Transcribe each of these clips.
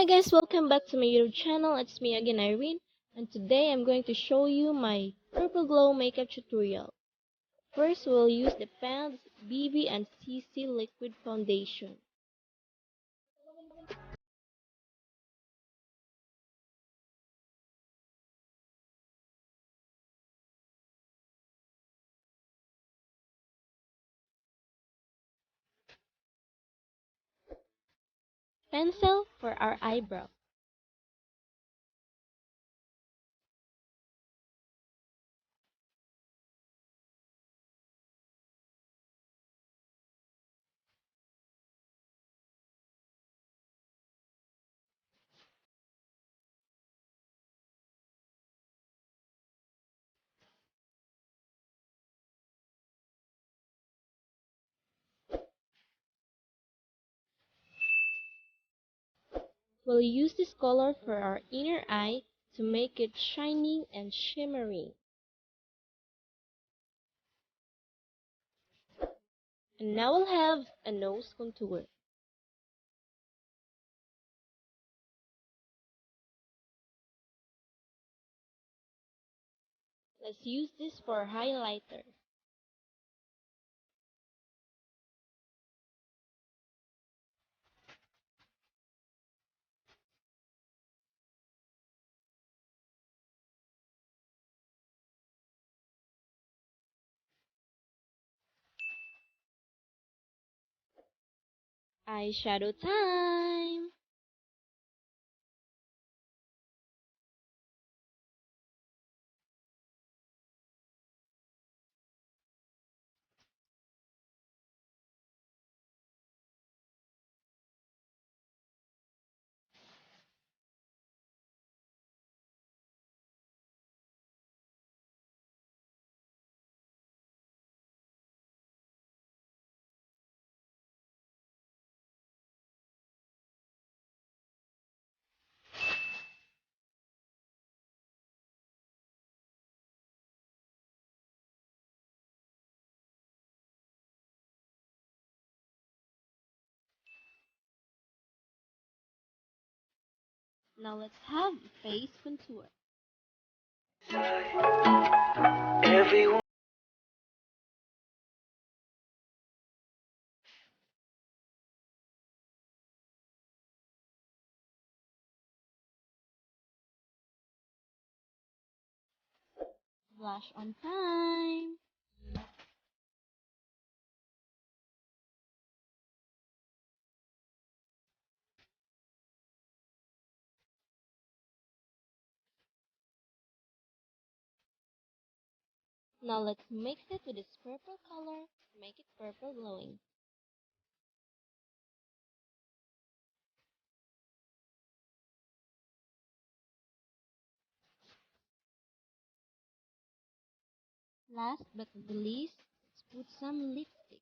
Hi guys, welcome back to my YouTube channel. It's me again, Irene, and today I'm going to show you my purple glow makeup tutorial. First, we'll use the Pond's BB and CC liquid foundation. Pencil for our eyebrow. We'll use this color for our inner eye to make it shining and shimmering. And now we'll have a nose contour. Let's use this for highlighter. Eyeshadow time! Now let's have face contour. Everyone. Blush on time. Now let's mix it with this purple color to make it purple glowing. Last but not the least, let's put some lipstick.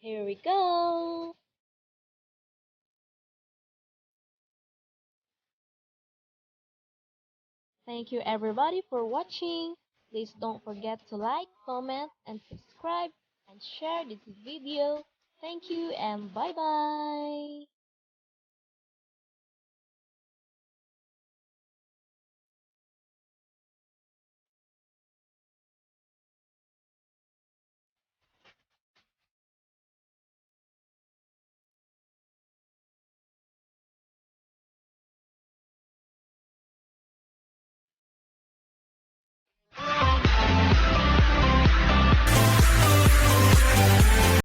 Here we go! Thank you everybody for watching. Please don't forget to like, comment, and subscribe and share this video. Thank you and bye bye!